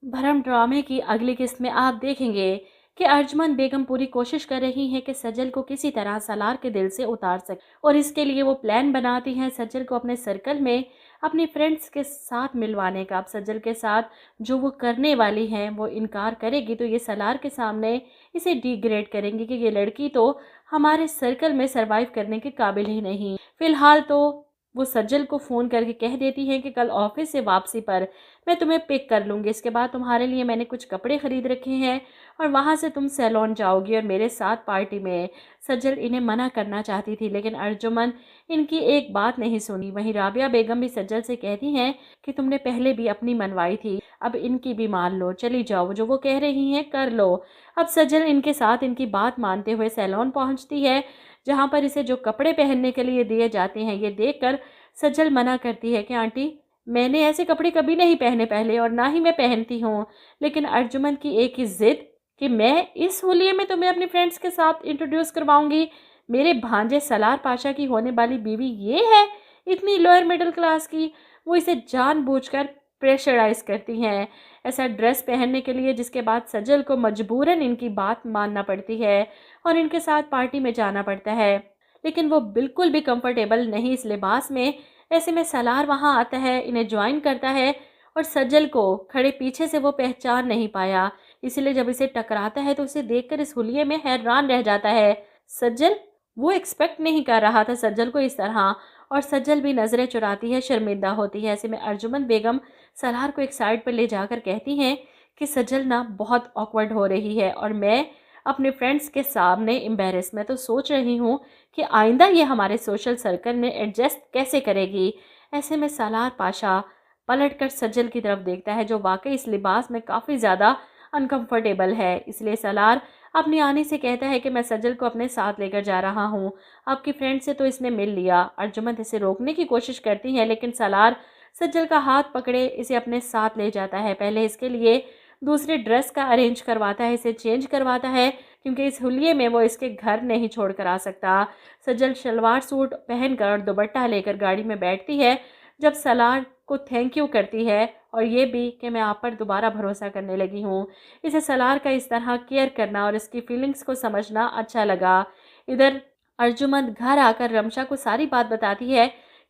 भरम ड्रामे की अगली किस्त में आप देखेंगे कि अर्जुमंद बेगम पूरी कोशिश कर रही हैं कि सजल को किसी तरह सलार के दिल से उतार सके, और इसके लिए वो प्लान बनाती हैं सजल को अपने सर्कल में अपनी फ्रेंड्स के साथ मिलवाने का। अब सजल के साथ जो वो करने वाली हैं वो इनकार करेगी तो ये सलार के सामने इसे डिग्रेड करेंगी कि ये लड़की तो हमारे सर्कल में सरवाइव करने के काबिल ही नहीं। फिलहाल तो वो सज्जल को फ़ोन करके कह देती हैं कि कल ऑफिस से वापसी पर मैं तुम्हें पिक कर लूँगी। इसके बाद तुम्हारे लिए मैंने कुछ कपड़े ख़रीद रखे हैं और वहाँ से तुम सैलून जाओगी और मेरे साथ पार्टी में। सज्जल इन्हें मना करना चाहती थी लेकिन अर्जुमन इनकी एक बात नहीं सुनी। वहीं राबिया बेगम भी सज्जल से कहती हैं कि तुमने पहले भी अपनी मनवाई थी, अब इनकी भी मान लो, चली जाओ, जो वो कह रही हैं कर लो। अब सज्जल इनके साथ इनकी बात मानते हुए सैलून पहुँचती है, जहाँ पर इसे जो कपड़े पहनने के लिए दिए जाते हैं ये देखकर सज्जल मना करती है कि आंटी, मैंने ऐसे कपड़े कभी नहीं पहने पहले और ना ही मैं पहनती हूँ। लेकिन अर्जुमन की एक ही जिद कि मैं इस होलिये में तुम्हें अपनी फ्रेंड्स के साथ इंट्रोड्यूस करवाऊंगी, मेरे भांजे सलार पाशा की होने वाली बीवी ये है, इतनी लोअर मिडिल क्लास की। वो इसे जानबूझकर प्रेशराइज करती हैं ऐसा ड्रेस पहनने के लिए, जिसके बाद सजल को मजबूरन इनकी बात मानना पड़ती है और इनके साथ पार्टी में जाना पड़ता है। लेकिन वो बिल्कुल भी कंफर्टेबल नहीं इस लिबास में। ऐसे में सलार वहाँ आता है, इन्हें ज्वाइन करता है और सज्जल को खड़े पीछे से वो पहचान नहीं पाया, इसलिए जब इसे टकराता है तो उसे देखकर इस हुलिये में हैरान रह जाता है। सज्जल, वो एक्सपेक्ट नहीं कर रहा था सज्जल को इस तरह, और सज्जल भी नज़रें चुराती है, शर्मिंदा होती है। ऐसे में अर्जुमंद बेगम सलार को एक साइड पर ले जाकर कहती हैं कि सज्जल ना बहुत ऑकवर्ड हो रही है और मैं अपने फ्रेंड्स के सामने एम्बेरस, मैं तो सोच रही हूँ कि आइंदा ये हमारे सोशल सर्कल में एडजस्ट कैसे करेगी। ऐसे में सलार पाशा पलटकर सज्जल की तरफ देखता है जो वाकई इस लिबास में काफ़ी ज़्यादा अनकंफर्टेबल है। इसलिए सलार अपनी आनी से कहता है कि मैं सज्जल को अपने साथ लेकर जा रहा हूँ, आपकी फ्रेंड से तो इसने मिल लिया। अर्जुमंद इसे रोकने की कोशिश करती है लेकिन सलार सज्जल का हाथ पकड़े इसे अपने साथ ले जाता है। पहले इसके लिए दूसरे ड्रेस का अरेंज करवाता है, इसे चेंज करवाता है क्योंकि इस हुलिये में वो इसके घर नहीं छोड़ कर आ सकता। सज्जल शलवार सूट पहनकर और दुपट्टा लेकर गाड़ी में बैठती है। जब सलार को थैंक यू करती है और ये भी कि मैं आप पर दोबारा भरोसा करने लगी हूँ। इसे सलार का इस तरह केयर करना और इसकी फीलिंग्स को समझना अच्छा लगा। इधर अर्जुमंद घर आकर रमशा को सारी बात बताती है,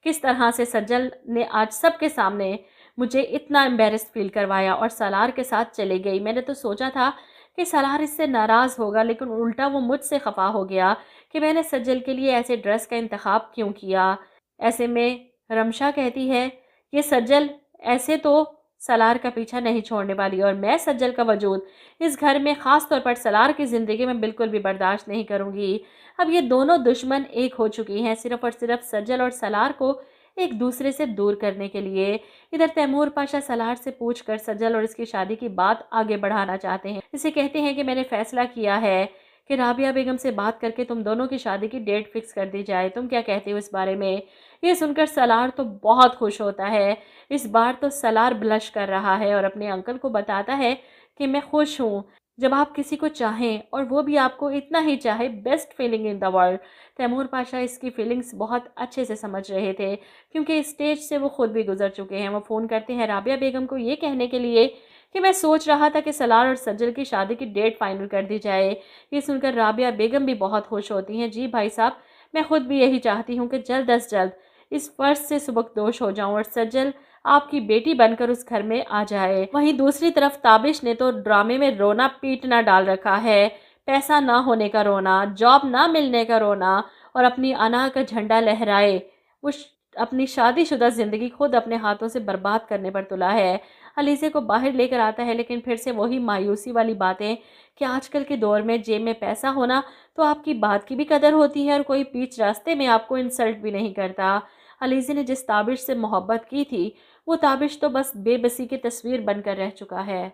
किस तरह से सज्जल ने आज सबके सामने मुझे इतना एम्बेरस फील करवाया और सलार के साथ चली गई। मैंने तो सोचा था कि सलार इससे नाराज़ होगा लेकिन उल्टा वो मुझसे खफा हो गया कि मैंने सज्जल के लिए ऐसे ड्रेस का इंतखाब क्यों किया। ऐसे में रमशा कहती है ये सज्जल ऐसे तो सलार का पीछा नहीं छोड़ने वाली और मैं सज्जल का वजूद इस घर में ख़ास तौर पर सलार की ज़िंदगी में बिल्कुल भी बर्दाश्त नहीं करूँगी। अब ये दोनों दुश्मन एक हो चुकी हैं सिर्फ़ और सिर्फ सज्जल और सलार को एक दूसरे से दूर करने के लिए। इधर तैमूर पाशा सलार से पूछकर सज्जल और इसकी शादी की बात आगे बढ़ाना चाहते हैं। इसे कहते हैं कि मैंने फैसला किया है कि राबिया बेगम से बात करके तुम दोनों की शादी की डेट फिक्स कर दी जाए, तुम क्या कहते हो इस बारे में। ये सुनकर सलार तो बहुत खुश होता है। इस बार तो सलार ब्लश कर रहा है और अपने अंकल को बताता है कि मैं खुश हूँ जब आप किसी को चाहें और वो भी आपको इतना ही चाहे, best feeling in the world. Taimur Pasha इसकी फीलिंग्स बहुत अच्छे से समझ रहे थे क्योंकि इस स्टेज से वो खुद भी गुजर चुके हैं। वो फ़ोन करते हैं राबिया बेगम को ये कहने के लिए कि मैं सोच रहा था कि सलार और सज्जल की शादी की डेट फाइनल कर दी जाए। ये सुनकर राबिया बेगम भी बहुत खुश होती हैं। जी भाई साहब, मैं खुद भी यही चाहती हूँ कि जल्द अज जल्द इस फर्ज से सुबकदोश हो जाऊँ और सज्जल आपकी बेटी बनकर उस घर में आ जाए। वहीं दूसरी तरफ ताबिश ने तो ड्रामे में रोना पीटना डाल रखा है। पैसा ना होने का रोना, जॉब ना मिलने का रोना और अपनी अना का झंडा लहराए वो अपनी शादीशुदा ज़िंदगी खुद अपने हाथों से बर्बाद करने पर तुला है। अलीज़े को बाहर लेकर आता है लेकिन फिर से वही मायूसी वाली बातें कि आजकल के दौर में जेब में पैसा होना तो आपकी बात की भी कदर होती है और कोई बीच रास्ते में आपको इंसल्ट भी नहीं करता। अलीज़े ने जिस ताबिश से मोहब्बत की थी वो ताबिश तो बस बेबसी की तस्वीर बनकर रह चुका है।